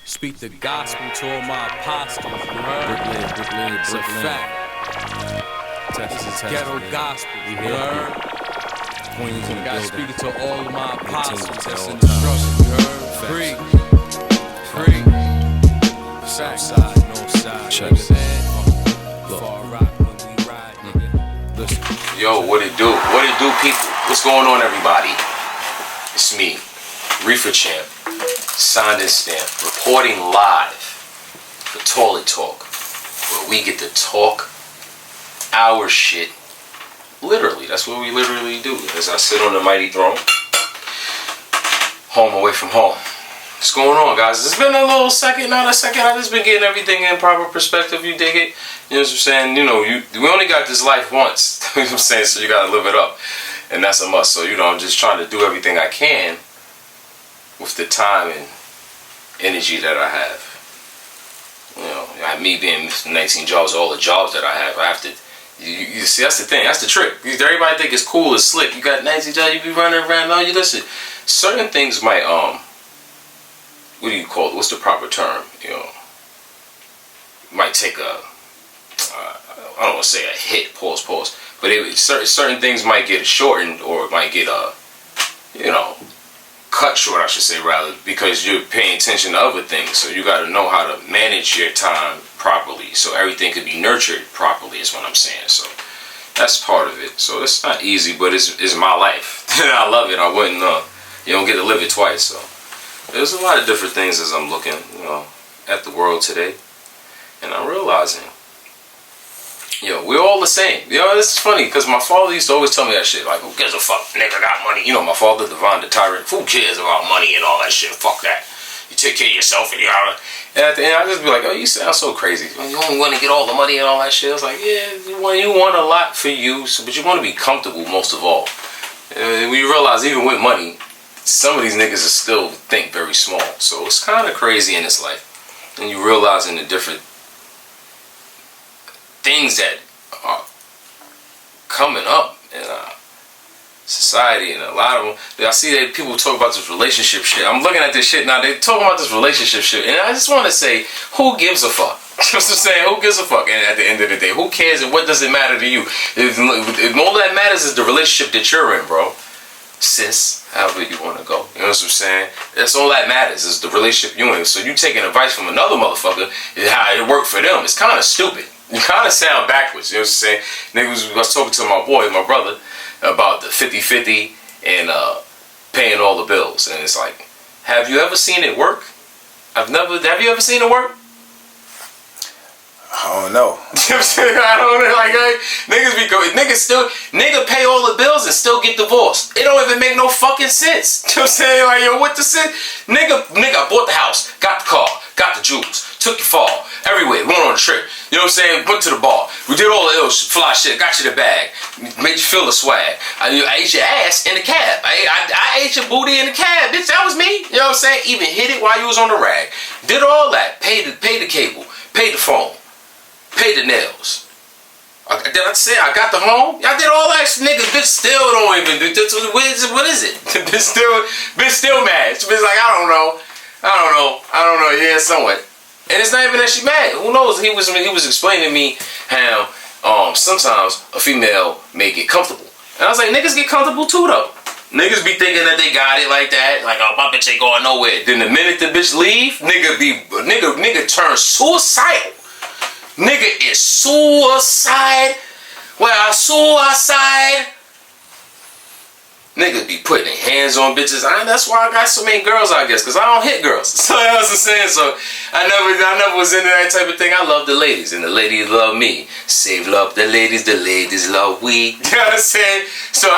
Speak the gospel to all my apostles, you heard? Brooklyn. It's a fact. Texas ghetto gospel, you heard? Queens in the Gotta building. speak it to all of my apostles Continue that's at in all the times. struggle, you heard? Free. South side, north side, Check nigga. it. Look. Far rock when we ride, nigga. Listen. Yo, what it do? What it do, people? What's going on, everybody? It's me, Reefer Champ, signed and stamped, reporting live for Toilet Talk, where we get to talk our shit. Literally, that's what we literally do. As I sit on the mighty throne, home away from home. What's going on, guys? It's been a little second, not a second. I just been getting everything in proper perspective. You dig it? You know what I'm saying? You know, we only got this life once. You know what I'm saying? So you gotta live it up, and that's a must. So you know, I'm just trying to do everything I can with the time and energy that I have. You know, me being 19 jobs, all the jobs that I have to. You see, that's the thing. That's the trick. Everybody think it's cool, it's slick. You got 19 jobs, you be running around. No, you listen. Certain things might what do you call it? What's the proper term? You know, might take a, I don't want to say a hit, pause, but certain things might get shortened or might get, you know, cut short, I should say, rather, because you're paying attention to other things. So you got to know how to manage your time properly so everything could be nurtured properly is what I'm saying. So that's part of it. So it's not easy, but it's my life. I love it. I wouldn't, you don't get to live it twice, so. There's a lot of different things as I'm looking, you know, at the world today, and I'm realizing, yo, we're all the same. You know, this is funny because my father used to always tell me that shit, like, who gives a fuck, nigga got money. You know, my father, Devon the Tyrant, who cares about money and all that shit? Fuck that. You take care of yourself and and at the end, I just be like, oh, you sound so crazy. You only want to get all the money and all that shit. I was like, yeah, you want a lot for you, but you want to be comfortable most of all. When you realize even with money, some of these niggas are still think very small. So it's kind of crazy in this life. And you realizing the different things that are coming up in society, and a lot of them, I see that people talk about this relationship shit. I'm looking at this shit now, they talking about this relationship shit, and I just want to say, who gives a fuck? You know what I'm saying? Who gives a fuck? And at the end of the day, who cares and what does it matter to you? If all that matters is the relationship that you're in, bro. Sis, however you want to go. You know what I'm saying? That's all that matters is the relationship you're in. So you taking advice from another motherfucker and how it worked for them. It's kind of stupid. You kind of sound backwards. You know what I'm saying? Niggas, I was talking to my boy, my brother, about the 50-50 and paying all the bills. And it's like, have you ever seen it work? Have you ever seen it work? I don't know. You know what I'm saying? I don't know. Like, nigga pay all the bills and still get divorced. It don't even make no fucking sense. You know what I'm saying? Like, yo, what the sense? Nigga bought the house, got the car, got the jewels, took your fall, everywhere, went on a trip. You know what I'm saying? Went to the bar. We did all the ill fly shit, got you the bag, made you feel the swag. I ate your ass in the cab. I ate your booty in the cab, bitch. That was me. You know what I'm saying? Even hit it while you was on the rag. Did all that. Paid the cable, paid the phone. Pay the nails. Did I say I got the home? Y'all did all that shit, niggas. Bitch still don't even do. What is it? Bitch still mad. Bitch like I don't know. Yeah, somewhat. And it's not even that she mad. Who knows? He was explaining to me how sometimes a female may get comfortable, and I was like, niggas get comfortable too though. Niggas be thinking that they got it like that, like oh my bitch ain't going nowhere. Then the minute the bitch leave, nigga turns suicidal. Nigga is suicide. Well, suicide. Niggas be putting their hands on bitches. That's why I got so many girls, I guess, because I don't hit girls. So you know what I'm saying? So I never was into that type of thing. I love the ladies, and the ladies love me. Save love the ladies love we. You know what I'm saying? So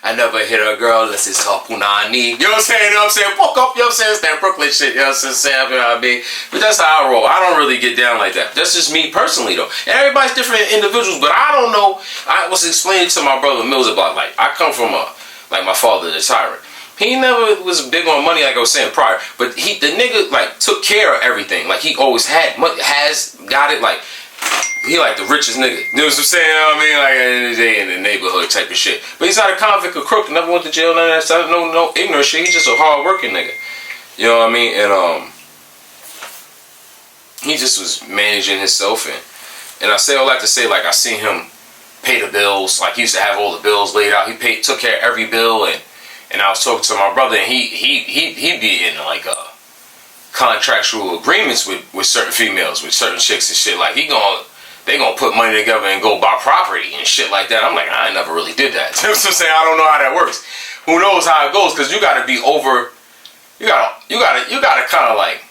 I never hit a girl unless it's her punani. You know what I'm saying? You know what I'm saying? Fuck up, you know what I'm saying? It's that Brooklyn shit, you know what I'm saying? You know what I mean? But that's how I roll. I don't really get down like that. That's just me personally, though. And everybody's different individuals, but I don't know. I was explaining to my brother Mills about, like, I come from like my father, the Tyrant. He never was big on money, like I was saying prior, but the nigga, like, took care of everything. Like, he always had money, got it, like, he like the richest nigga. You know what I'm saying? You know what I mean? Like at the end of the day in the neighborhood type of shit. But he's not a convict or crook, never went to jail, none of that stuff. No ignorant shit. He's just a hard working nigga. You know what I mean? And he just was managing himself, and I say all that to say, like, I seen him pay the bills. Like, he used to have all the bills laid out. He took care of every bill, and I was talking to my brother, and he'd be in like contractual agreements with certain females, with certain chicks and shit. Like, they gonna put money together and go buy property and shit like that. I'm like, I never really did that. You know what I'm saying? I don't know how that works. Who knows how it goes? Because you gotta be over. You gotta kind of like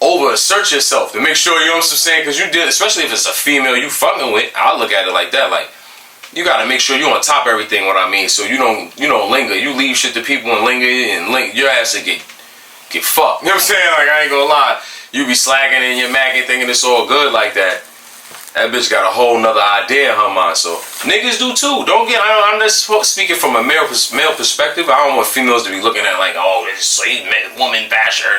over assert yourself to make sure, you know what I'm saying? Because you did, especially if it's a female you fucking with. I look at it like that. Like, you gotta make sure you on top of everything. What I mean, so you don't linger. You leave shit to people and linger, your ass will get fucked. You know what I'm saying? Like, I ain't gonna lie. You be slacking and you're macking, thinking it's all good like that. That bitch got a whole nother idea in her mind. So niggas do too. I'm just speaking from a male perspective. I don't want females to be looking at like, oh, this slave man, woman basher.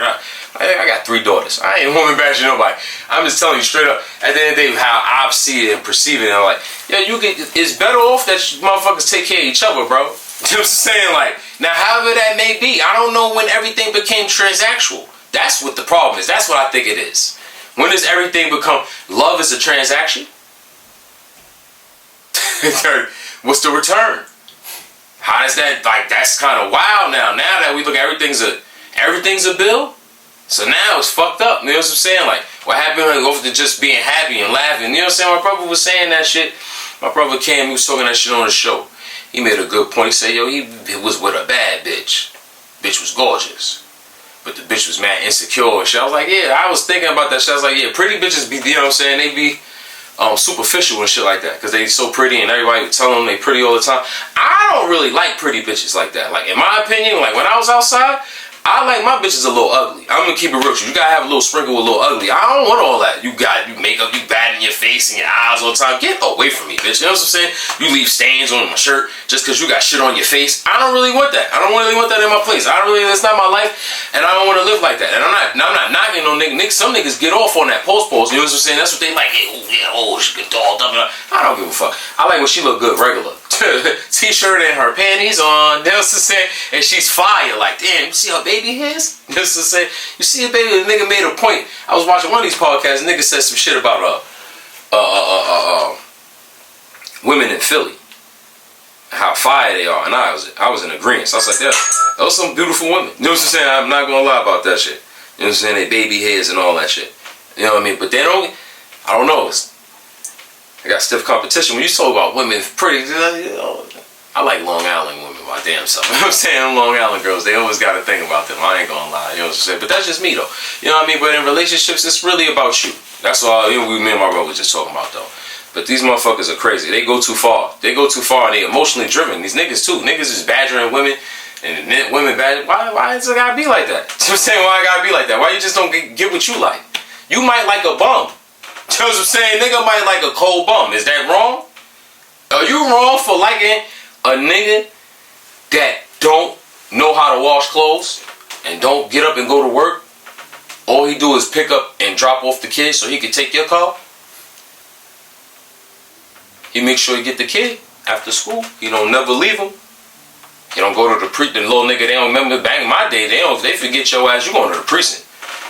I got 3 daughters. I ain't woman bashing nobody. I'm just telling you straight up. At the end of the day, how I see it and perceive it, and I'm like, yeah, it's better off that motherfuckers take care of each other, bro. You know what I'm saying? Like, now, however that may be, I don't know when everything became transactional. That's what the problem is. That's what I think it is. When does everything become love is a transaction? What's the return? How does that, like, that's kind of wild now. Now that we look at everything's a bill. So now it's fucked up. You know what I'm saying? Like, what happened over to just being happy and laughing? You know what I'm saying? My brother was saying that shit. My brother came, he was talking that shit on the show. He made a good point. He said, yo, he was with a bad bitch. Bitch was gorgeous. But the bitch was mad insecure and shit. I was like, yeah, I was thinking about that shit. I was like, yeah, pretty bitches be, you know what I'm saying? They be superficial and shit like that. Because they so pretty and everybody would tell them they pretty all the time. I don't really like pretty bitches like that. Like, in my opinion, like when I was outside, I like my bitches a little ugly. I'm gonna keep it real with you. You gotta have a little sprinkle with a little ugly. I don't want all that. You makeup, you bad in your face and your eyes all the time. Get away from me, bitch. You know what I'm saying? You leave stains on my shirt just because you got shit on your face. I don't really want that. I don't really want that in my place. That's not my life, and I don't want to live like that. And I'm not knocking no nigga. Some niggas get off on that post. You know what I'm saying? That's what they like. Hey, she get dolled up. I don't give a fuck. I like when she look good regular. T-shirt and her panties on. You know what I'm saying? And she's fire. Like, damn, you see her baby hairs? You know what I'm saying? You see a baby? The nigga made a point. I was watching one of these podcasts. The nigga said some shit about women in Philly, how fire they are, and I was in agreement. So I was like, yeah, those some beautiful women. You know what I'm saying? I'm not gonna lie about that shit. You know what I'm saying? They baby hairs and all that shit. You know what I mean? But they don't. I don't know. They got stiff competition. When you talk about women pretty, you know, I like Long Island women, my damn self. You know what I'm saying? Long Island girls, they always got to think about them. I ain't gonna lie. You know what I'm saying? But that's just me, though. You know what I mean? But in relationships, it's really about you. That's all me and my brother was just talking about, though. But these motherfuckers are crazy. They go too far. They go too far, and they emotionally driven. These niggas, too. Niggas is badgering women, and women badgering. Why does it gotta be like that? You know what I'm saying? Why it gotta be like that? Why you just don't get what you like? You might like a bum. You know what I'm saying? Nigga might like a cold bum. Is that wrong? Are you wrong for liking a nigga that don't know how to wash clothes and don't get up and go to work? All he do is pick up and drop off the kid so he can take your car? He make sure you get the kid after school. He don't never leave him. You don't go to the little nigga, they don't remember back in my day, they forget your ass, you going to the precinct.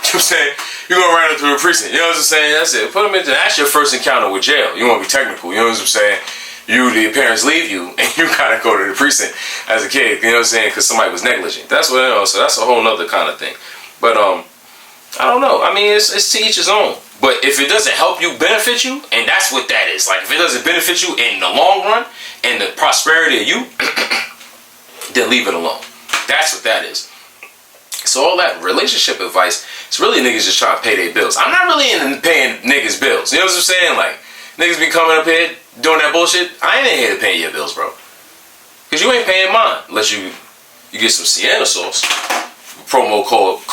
You know what I'm saying? You go right into the precinct. You know what I'm saying? That's it. Put them into, that's your first encounter with jail. You want to be technical. You know what I'm saying? The parents leave you and you gotta go to the precinct as a kid. You know what I'm saying? Because somebody was negligent. That's what, you know, so that's a whole nother kind of thing. But I don't know. I mean, it's to each his own. But if it doesn't help you, benefit you, and that's what that is. Like, if it doesn't benefit you in the long run and the prosperity of you, then leave it alone. That's what that is. So all that relationship advice, it's really niggas just trying to pay their bills. I'm not really into paying niggas bills. You know what I'm saying? Like, niggas be coming up here doing that bullshit. I ain't in here to pay your bills, bro. Because you ain't paying mine unless you get some Sienna sauce. Promo code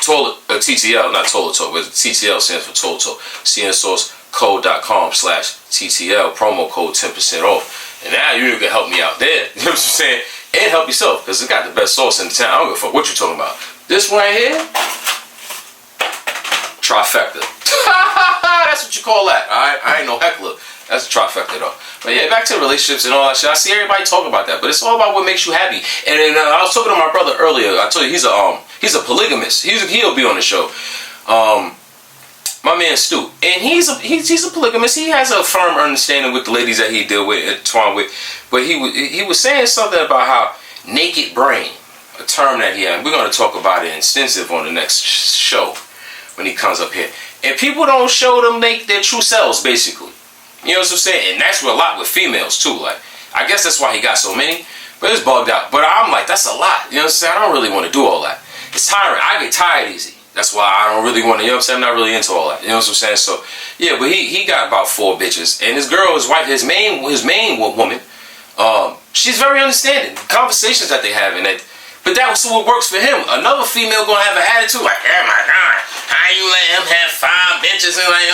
toilet, TTL, not toilet talk, but TTL stands for toilet talk. Sienna sauce code.com/TTL, promo code 10% off. And now you can help me out there. You know what I'm saying? And help yourself, because it's got the best sauce in the town. I don't give a fuck what you're talking about. This one right here, trifecta. That's what you call that. I ain't no heckler. That's a trifecta though. But yeah, back to relationships and all that shit. I see everybody talk about that, but it's all about what makes you happy. And then, I was talking to my brother earlier. I told you he's a polygamist. He'll be on the show. My man Stu, and he's a polygamist. He has a firm understanding with the ladies that he deal with, entwined with. But he was saying something about how naked brain, a term that he had. We're going to talk about it extensive on the next show when he comes up here. And people don't show them their true selves, basically. You know what I'm saying? And that's a lot with females too. Like, I guess that's why he got so many. But it's bugged out. But I'm like, that's a lot. You know what I'm saying? I don't really want to do all that. It's tiring. I get tired easy. That's why I don't really want to, you know what I'm saying? I'm not really into all that. You know what I'm saying? So, yeah, but he got about 4 bitches. And his girl, his wife, his main woman, she's very understanding. The conversations that they have in it. But that's what works for him. Another female gonna have an attitude like, oh my God, how you let him have 5 bitches? And like,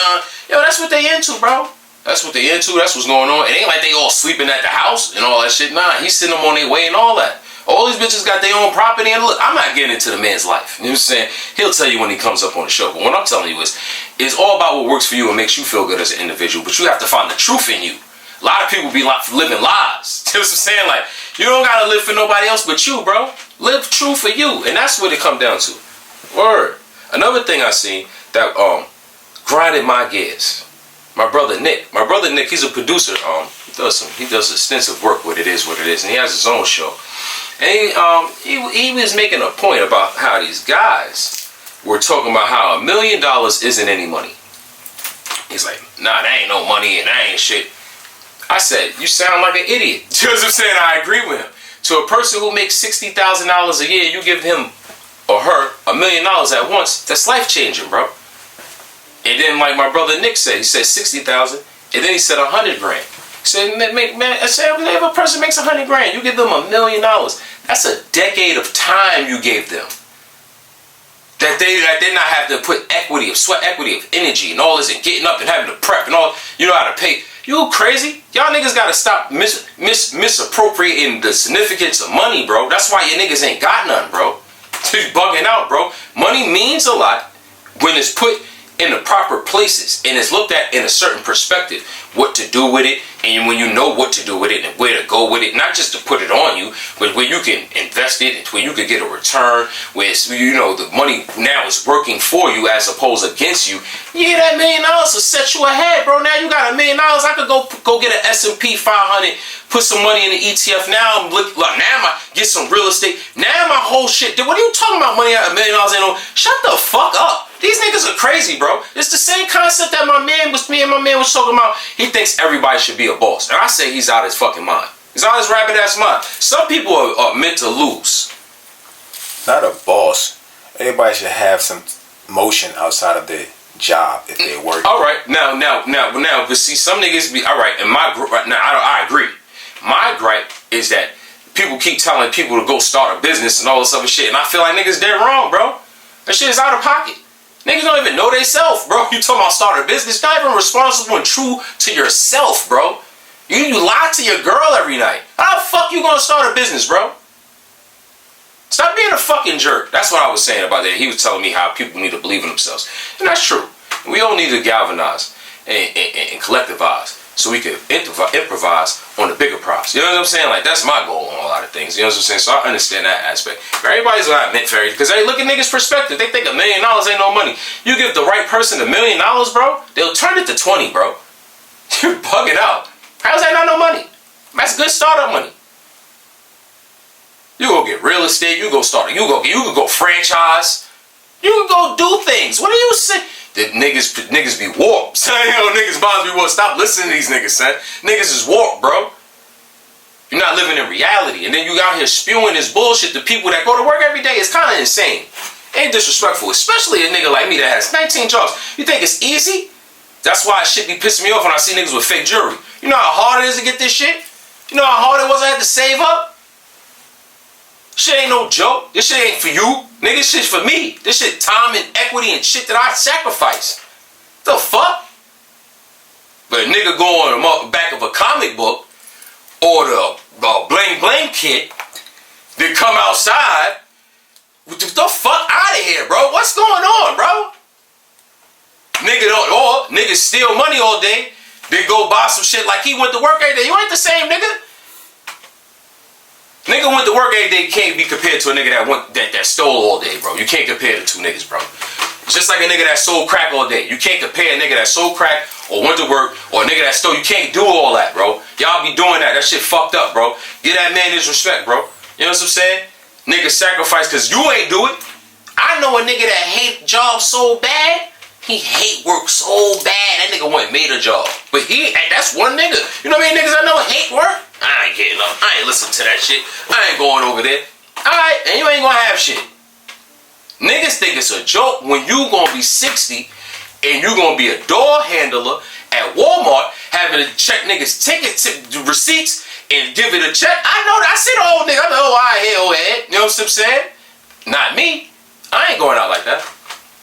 yo, that's what they into, bro. That's what they into. That's what's going on. It ain't like they all sleeping at the house and all that shit. Nah, he's sending them on their way and all that. All these bitches got their own property, and look, I'm not getting into the man's life. You know what I'm saying? He'll tell you when he comes up on the show. But what I'm telling you is, it's all about what works for you and makes you feel good as an individual. But you have to find the truth in you. A lot of people be living lies. You know what I'm saying? Like, you don't gotta live for nobody else but you, bro. Live true for you, and that's what it come down to. Word. Another thing I seen that grinded my gears. My brother Nick, he's a producer. He does extensive work with It Is What It Is, and he has his own show. And he was making a point about how these guys were talking about how $1 million isn't any money. He's like, nah, that ain't no money and that ain't shit. I said, you sound like an idiot. You know what I'm saying? I agree with him. To a person who makes $60,000 a year, you give him or her $1 million at once. That's life changing, bro. And then, like my brother Nick said, he said 60,000, and then he said 100 grand. He said, man, I said, if a person makes 100 grand, you give them $1 million. That's a decade of time you gave them. That they not have to put equity of sweat, equity of energy, and all this, and getting up and having to prep and all. You know how to pay. You crazy? Y'all niggas gotta stop misappropriating the significance of money, bro. That's why your niggas ain't got none, bro. You bugging out, bro. Money means a lot when it's put in the proper places and it's looked at in a certain perspective, what to do with it, and when you know what to do with it and where to go with it, not just to put it on you, but where you can invest it and where you can get a return, where you know the money now is working for you as opposed against you. Yeah, that $1 million will set you ahead, bro. Now you got $1 million. I could go get an S&P 500, put some money in the ETF. Now I'm look, now I get some real estate. Now my whole shit. What are you talking about? Money at $1 million ain't no. Shut the fuck up. These niggas are crazy, bro. It's the same concept that me and my man was talking about. He thinks everybody should be a boss. And I say he's out of his fucking mind. He's out of his rabbit ass mind. Some people are meant to lose. Not a boss. Everybody should have some motion outside of their job if they work. All right. Now, but see, some niggas be, all right, and my group right now, I agree. My gripe is that people keep telling people to go start a business and all this other shit. And I feel like niggas dead wrong, bro. That shit is out of pocket. Niggas don't even know they self, bro. You talking about start a business? You're not even responsible and true to yourself, bro. You lie to your girl every night. How the fuck you gonna start a business, bro? Stop being a fucking jerk. That's what I was saying about that. He was telling me how people need to believe in themselves. And that's true. We all need to galvanize and collectivize so we can improvise on the bigger prize. You know what I'm saying? Like, that's my goal on a lot of things. You know what I'm saying? So I understand that aspect. Everybody's not meant for it because they look at niggas' perspective. They think $1 million ain't no money. You give the right person $1 million, bro, they'll turn it to 20, bro. You're bugging out. How's that not no money? That's good startup money. You go get real estate. You go start. You could go franchise. You can go do things. What do you say? The niggas be warped. You know, niggas bonds be warped. Stop listening to these niggas, son. Niggas is warped, bro. You're not living in reality. And then you out here spewing this bullshit to people that go to work every day. It's kind of insane. Ain't disrespectful. Especially a nigga like me that has 19 jobs. You think it's easy? That's why shit be pissing me off when I see niggas with fake jewelry. You know how hard it is to get this shit? You know how hard it was I had to save up? Shit ain't no joke. This shit ain't for you. Nigga, this shit's for me. This shit time and equity and shit that I sacrifice. The fuck? But a nigga go on the back of a comic book or the bling bling kit that come outside. What the fuck out of here, bro? What's going on, bro? Niggas steal money all day. They go buy some shit like he went to work every day. You ain't the same nigga. Nigga went to work every day can't be compared to a nigga that stole all day, bro. You can't compare the two niggas, bro. Just like a nigga that sold crack all day. You can't compare a nigga that sold crack or went to work or a nigga that stole. You can't do all that, bro. Y'all be doing that. That shit fucked up, bro. Give that man his respect, bro. You know what I'm saying? Nigga sacrifice because you ain't do it. I know a nigga that hate jobs so bad. He hate work so bad. That nigga went and made a job. But that's one nigga. You know what I mean? Niggas I know hate work. I ain't getting up. I ain't listening to that shit. I ain't going over there. Alright, and you ain't gonna have shit. Niggas think it's a joke when you gonna be 60 and you gonna be a door handler at Walmart having to check niggas' ticket receipts and give it a check. I know that. I see the old nigga. I'm like, oh, I hear old head. You know what I'm saying? Not me. I ain't going out like that.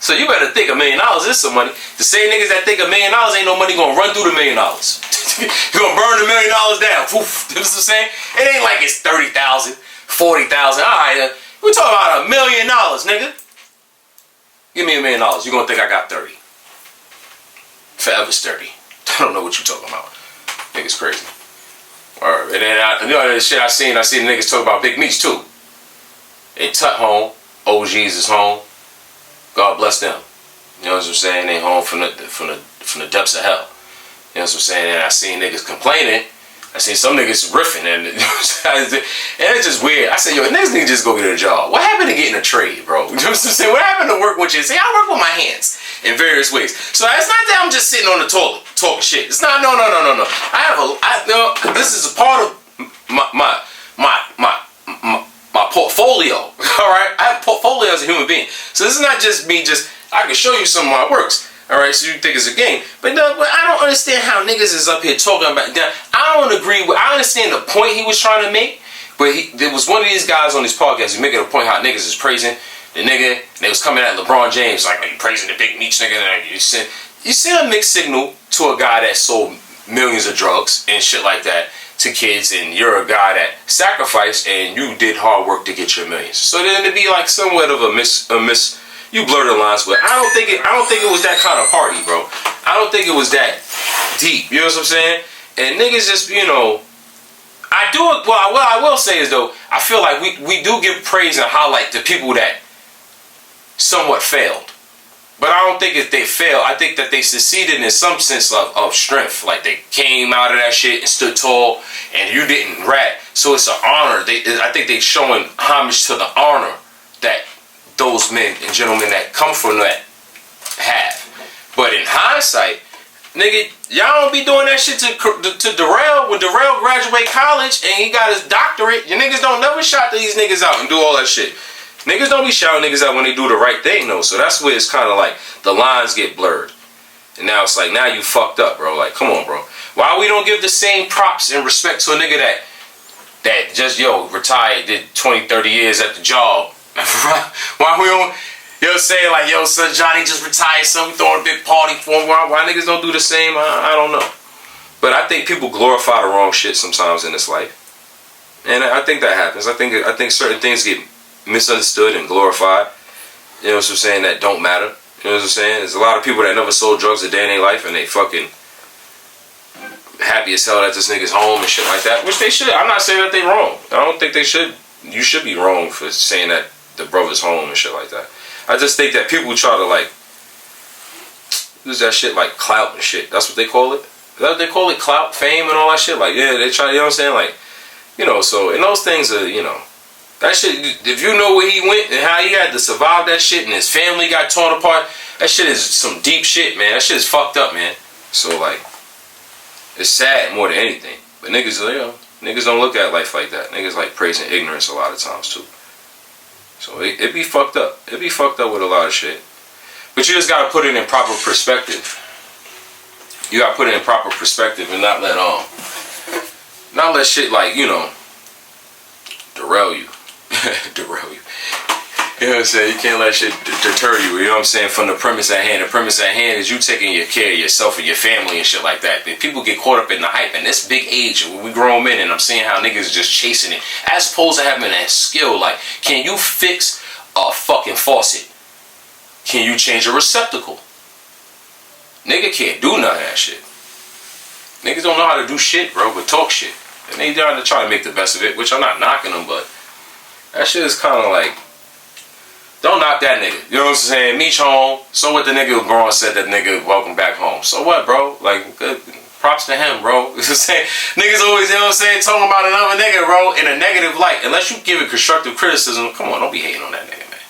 So you better think $1 million is some money. The same niggas that think $1 million ain't no money gonna run through the $1 million. You gonna burn $1 million down. Poof. You know what I'm saying? It ain't like it's 30,000, 40,000. All right, we're talking about $1 million, nigga. Give me $1 million. You gonna think I got 30? Forever's 30. I don't know what you talking about. Niggas crazy. Alright, and then you know the shit I seen niggas talk about Big Meats too. They Tut home. OGs is home. God bless them. You know what I'm saying? They home from the depths of hell. You know what I'm saying? And I seen niggas complaining. I seen some niggas riffing, and it's just weird. I said, yo, niggas need to just go get a job. What happened to getting a trade, bro? You know what I'm saying? What happened to work with you? See, I work with my hands in various ways. So it's not that I'm just sitting on the toilet talking shit. It's not. No. This is a part of my portfolio. All right, I have a portfolio as a human being. So this is not just me. I can show you some of my works. All right, so you think it's a game, but no, but I don't understand how niggas is up here talking about that. I don't agree with. I understand the point he was trying to make, but there was one of these guys on this podcast who making a point how niggas is praising the nigga. And they was coming at LeBron James like, you praising the Big Meats nigga. You send a mixed signal to a guy that sold millions of drugs and shit like that to kids, and you're a guy that sacrificed and you did hard work to get your millions. So then it'd be like somewhat of a miss. You blur the lines, but I don't think it was that kind of party, bro. I don't think it was that deep. You know what I'm saying? And niggas just, you know, I do it. Well, what I will say is though, I feel like we do give praise and highlight the people that somewhat failed. But I don't think if they failed, I think that they succeeded in some sense of strength. Like they came out of that shit and stood tall, and you didn't rat. So it's an honor. I think they showing homage to the honor that those men and gentlemen that come from that have. But in hindsight, nigga, y'all don't be doing that shit to Darrell. When Darrell graduate college and he got his doctorate, your niggas don't never shout these niggas out and do all that shit. Niggas don't be shouting niggas out when they do the right thing, though. So that's where it's kind of like the lines get blurred. And now it's like, now you fucked up, bro. Like, come on, bro. Why we don't give the same props and respect to a nigga that just, retired, did 20, 30 years at the job? Why we don't, say like, son Johnny just retired, son, we throwing a big party for him. Why niggas don't do the same? I don't know. But I think people glorify the wrong shit sometimes in this life. And I think that happens. I think certain things get misunderstood and glorified. You know what I'm saying? That don't matter. You know what I'm saying? There's a lot of people that never sold drugs a day in their life and they fucking happy as hell that this nigga's home and shit like that. Which they should. I'm not saying that they wrong. I don't think they should. You should be wrong for saying that the brother's home and shit like that. I just think that people try to like use that shit like clout and shit. That's what they call it. Is that what they call it? Clout, fame, and all that shit. Like, yeah, they try. You know what I'm saying? Like, so and those things are, that shit. If you know where he went and how he had to survive that shit, and his family got torn apart, that shit is some deep shit, man. That shit is fucked up, man. So like, it's sad more than anything. But niggas, niggas don't look at life like that. Niggas like praising ignorance a lot of times too. So it be fucked up. It be fucked up with a lot of shit. But you just gotta put it in proper perspective. You gotta put it in proper perspective and not let shit like, derail you. Derail you. You know what I'm saying? You can't let shit deter you. You know what I'm saying? From the premise at hand. The premise at hand is you taking care of yourself and your family and shit like that. But people get caught up in the hype. And this big age, when we grown men, and I'm seeing how niggas is just chasing it. As opposed to having that skill. Like, can you fix a fucking faucet? Can you change a receptacle? Nigga can't do none of that shit. Niggas don't know how to do shit, bro, but talk shit. And they down to try to make the best of it, which I'm not knocking them, but that shit is kind of like, Don't knock that nigga. You know what I'm saying? Meech home. So what the nigga grown said that nigga welcome back home. So what, bro? Like, good. Props to him, bro. You know what I'm saying? Niggas always, you know what I'm saying, talking about another nigga, bro, in a negative light. Unless you give it constructive criticism, come on, don't be hating on that nigga, man.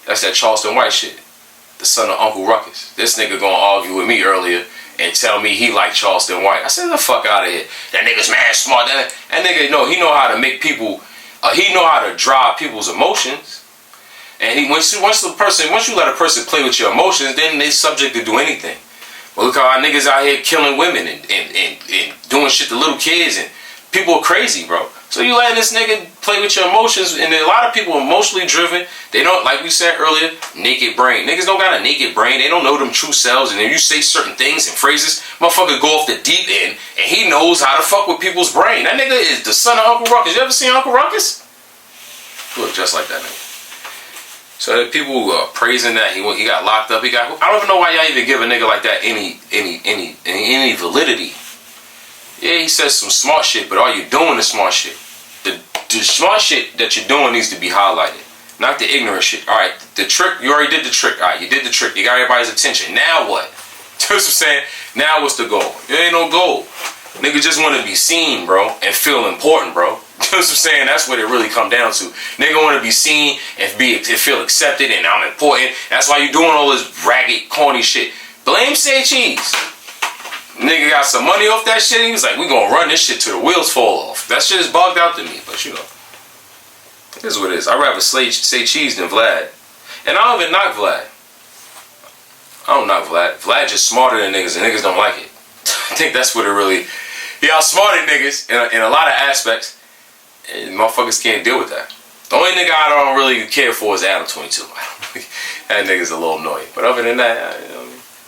That's that Charleston White shit. The son of Uncle Ruckus. This nigga gonna argue with me earlier and tell me he like Charleston White. I said, the fuck out of here. That nigga's mad smart. That nigga, he know how to make people, he know how to drive people's emotions. And once you let a person play with your emotions, then they subject to do anything. Well, look how our niggas out here killing women and doing shit to little kids, and people are crazy, bro. So you letting this nigga play with your emotions, and a lot of people are emotionally driven. They don't, like we said earlier, naked brain. Niggas don't got a naked brain. They don't know them true selves, and if you say certain things and phrases, motherfucker go off the deep end, and he knows how to fuck with people's brain. That nigga is the son of Uncle Ruckus. You ever seen Uncle Ruckus? Look just like that nigga. So people praising that he got locked up. I don't even know why y'all even give a nigga like that any validity. Yeah, he says some smart shit, but are you doing the smart shit? The smart shit that you're doing needs to be highlighted, not the ignorant shit. All right, the trick, you already did the trick. All right, you did the trick. You got everybody's attention. Now what? You know what I'm saying? Now what's the goal? There ain't no goal. Nigga just want to be seen, bro, and feel important, bro. You know what I'm saying? That's what it really come down to. Nigga want to be seen and feel accepted and I'm important. That's why you doing all this ragged, corny shit. Blame Say Cheese. Nigga got some money off that shit. He was like, we gonna run this shit till the wheels fall off. That shit is bugged out to me, but you know. It is what it is. I'd rather Say Cheese than Vlad. And I don't even knock Vlad. I don't knock Vlad. Vlad just smarter than niggas, and niggas don't like it. I think that's what it really... He outsmarted niggas in a lot of aspects, and motherfuckers can't deal with that. The only nigga I don't really care for is Adam 22. That nigga's a little annoying. But other than that,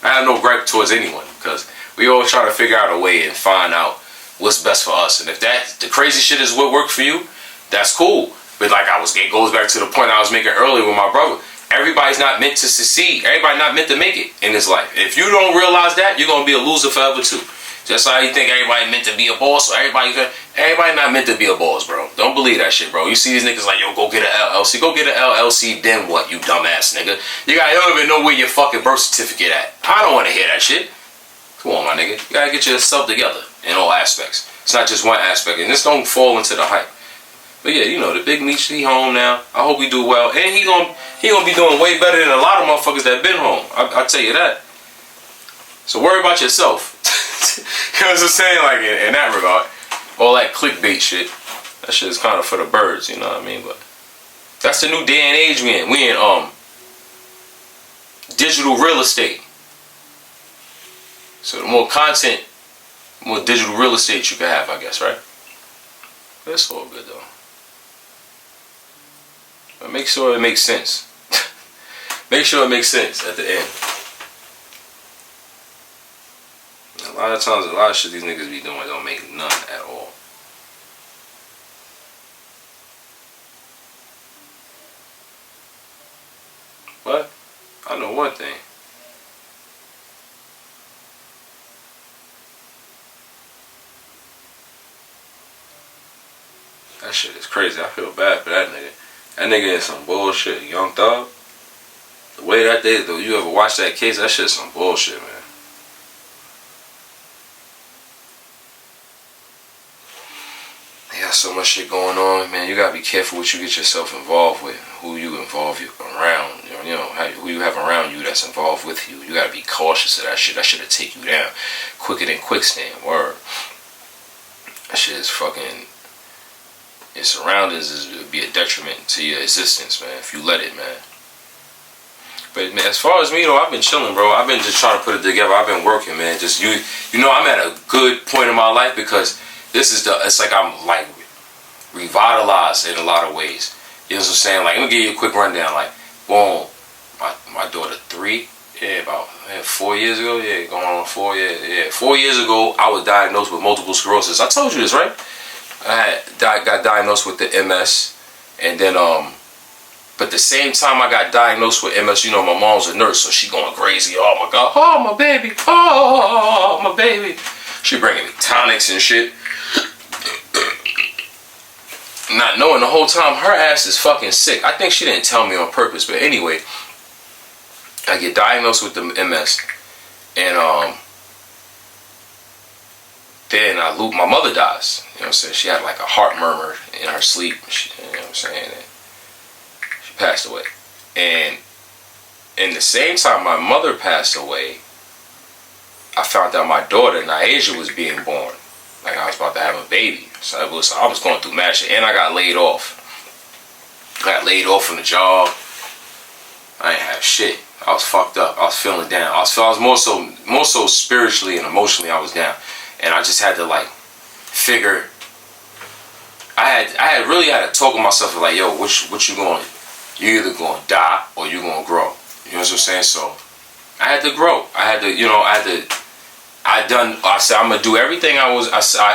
I have no gripe towards anyone, because we all try to figure out a way and find out what's best for us. And if the crazy shit is what worked for you, that's cool. But like it goes back to the point I was making earlier with my brother. Everybody's not meant to succeed. Everybody's not meant to make it in this life. If you don't realize that, you're going to be a loser forever too. Just like you think everybody meant to be a boss, or everybody not meant to be a boss, bro. Don't believe that shit, bro. You see these niggas like, yo, go get an LLC. Go get an LLC, then what, you dumbass nigga? You don't even know where your fucking birth certificate at. I don't want to hear that shit. Come on, my nigga. You gotta get yourself together in all aspects. It's not just one aspect. And this don't fall into the hype. But yeah, you know, the big Meech, he home now. I hope he do well. And he gonna be doing way better than a lot of motherfuckers that been home. I'll tell you that. So worry about yourself. You know what I'm saying? Like in that regard. All that clickbait shit. That shit is kind of for the birds, you know what I mean? But that's the new day and age we in. We in digital real estate. So the more content, more digital real estate you can have, I guess, right? But it's all good though. But make sure it makes sense. Make sure it makes sense at the end. A lot of times, a lot of shit these niggas be doing don't make none at all. But I know one thing. That shit is crazy. I feel bad for that nigga. That nigga is some bullshit. Young Thug. The way that you ever watch that case, that shit is some bullshit, man. They got so much shit going on, man. You gotta be careful what you get yourself involved with. Who you involve you around. You know who you have around you that's involved with you. You gotta be cautious of that shit. That shit'll take you down quicker than quicksand. Word. That shit is fucking... Your surroundings would be a detriment to your existence, man, if you let it, man. But man, as far as me, though, I've been chilling, bro. I've been just trying to put it together. I've been working, man. Just you know, I'm at a good point in my life because it's like I'm like revitalized in a lot of ways. You know what I'm saying? Like, let me give you a quick rundown. Like, boom, my daughter 3, about 4 years ago, going on 4 years. 4 years ago, I was diagnosed with multiple sclerosis. I told you this, right? I got diagnosed with the MS, and then but the same time I got diagnosed with MS, you know, my mom's a nurse, so she going crazy. Oh my God, oh my baby, oh my baby. She bringing me tonics and shit. not knowing the whole time her ass is fucking sick. I think she didn't tell me on purpose, but anyway, I get diagnosed with the MS, and then my mother dies. You know what I'm saying? She had like a heart murmur in her sleep. You know what I'm saying? And she passed away. And in the same time my mother passed away, I found out my daughter Naija was being born. Like I was about to have a baby. So I was going through mad shit, and I got laid off. I got laid off from the job. I ain't have shit. I was fucked up. I was feeling down. I was more so spiritually and emotionally I was down. And I just had to like figure. I had really had to talk with myself like, yo, what you going? You either going to die or you going to grow. You know what I'm saying? So I had to grow. I said I'm gonna do everything I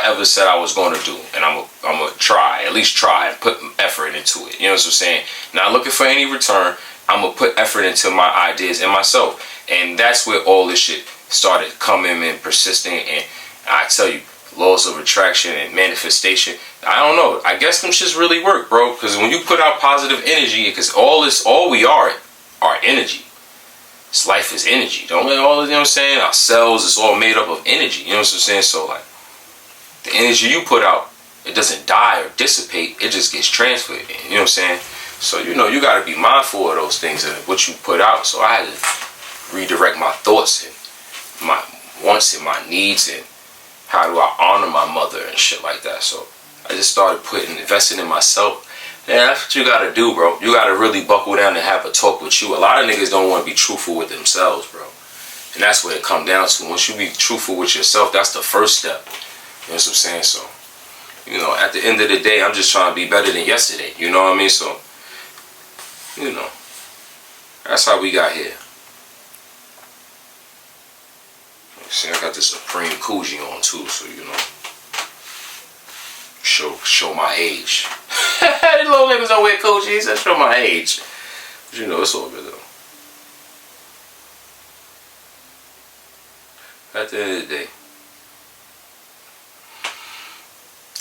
ever said I was going to do, and I'm gonna try, at least try, and put effort into it. You know what I'm saying? Not looking for any return. I'm gonna put effort into my ideas and myself, and that's where all this shit started coming and persisting. And I tell you, laws of attraction and manifestation. I don't know. I guess them shits really work, bro. Because when you put out positive energy, because all we are energy. This life is energy. Don't let all, you know what I'm saying? Our cells is all made up of energy. You know what I'm saying? So like, the energy you put out, it doesn't die or dissipate. It just gets transferred. You know what I'm saying? So you got to be mindful of those things and what you put out. So I had to redirect my thoughts and my wants and my needs and how do I honor my mother and shit like that. So I just started investing in myself. Yeah, that's what you gotta do, bro. You gotta really buckle down and have a talk with you. A lot of niggas don't want to be truthful with themselves, bro. And that's what it come down to. Once you be truthful with yourself, that's the first step. You know what I'm saying? So, at the end of the day, I'm just trying to be better than yesterday. You know what I mean? So, that's how we got here. See, I got this Supreme Coogee on too, so show my age. These little niggas don't wear Coogies. That show my age. But it's all good though. At the end of the day,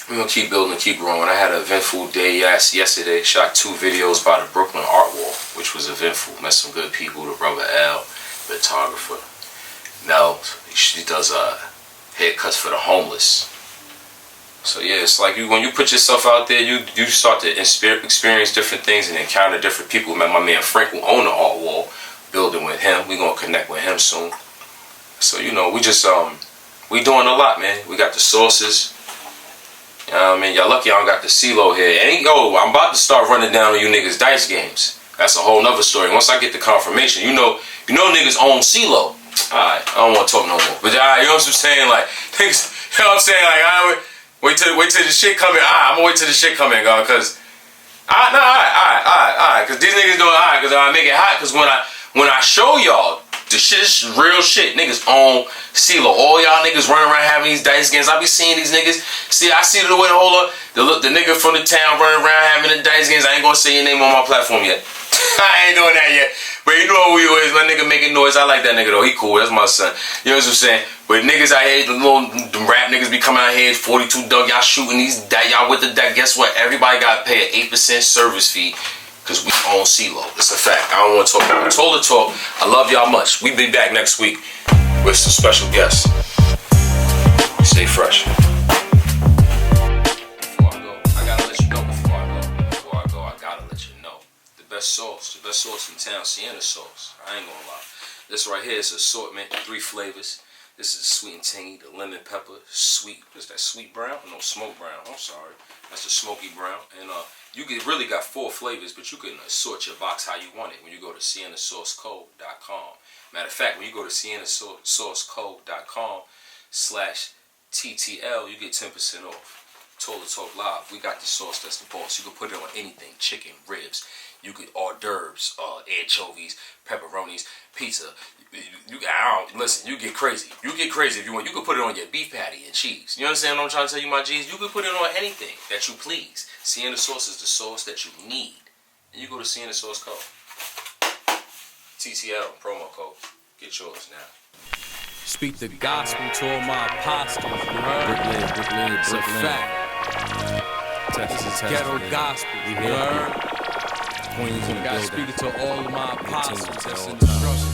we're gonna keep building and keep growing. I had an eventful day yesterday. Shot 2 videos by the Brooklyn Art Wall, which was eventful. Met some good people. The brother L, photographer. Mel, she does haircuts for the homeless. So yeah, it's like when you put yourself out there, you start to experience different things and encounter different people. Met my man Frank, who own the Art Wall, building with him. We gonna connect with him soon. So we just we doing a lot, man. We got the sources. You know what I mean? Y'all lucky I don't got the CeeLo here. And I'm about to start running down on you niggas dice games. That's a whole nother story. Once I get the confirmation, niggas own CeeLo. Alright, I don't want to talk no more. But you know what I'm saying? Like, niggas, you know what I'm saying? Like, wait till the shit come in. I'm gonna wait till the shit come in, God, cause alright, cause these niggas doing alright, cause I make it hot, cause when I show y'all the shit's real shit, niggas own CeeLo. All y'all niggas running around having these dice games. I be seeing these niggas. See, I see the way the nigga from the town running around having the dice games. I ain't gonna say your name on my platform yet. I ain't doing that yet. But you know who you is, my nigga making noise. I like that nigga though. He cool. That's my son. You know what I'm saying? But niggas out here, the rap niggas be coming out here, 42 Doug, y'all shooting these y'all with the deck. Guess what? Everybody gotta pay an 8% service fee because we own CeeLo. It's a fact. I don't want to talk about it. Told the talk. I love y'all much. We be back next week with some special guests. Stay fresh. Before I go, I gotta let you know. The best sauce in town, Sienna sauce. I ain't gonna lie. This right here is assortment, 3 flavors. This is sweet and tangy, the lemon pepper, sweet. What's that, sweet brown? No, smoke brown. I'm sorry. That's the smoky brown. And you really got 4 flavors, but you can sort your box how you want it when you go to siennasaucecode.com. Matter of fact, when you go to siennasaucecode.com/TTL, you get 10% off. Total Talk Live. We got the sauce that's the boss. You can put it on anything. Chicken, ribs. You get hors d'oeuvres, anchovies, pepperonis, pizza. Listen, you get crazy. You get crazy if you want. You can put it on your beef patty and cheese. You understand what I'm trying to tell you, my G's? You can put it on anything that you please. Sienna Sauce is the sauce that you need. And you go to Sienna Sauce Code. TTL promo code. Get yours now. Speak the gospel to all my apostles. Brooklyn, it's a fact. This is Ghetto gospel. We You hear heard? Queens in the Got building. speaking to all of my apostles Continue to that's all in the times. struggle.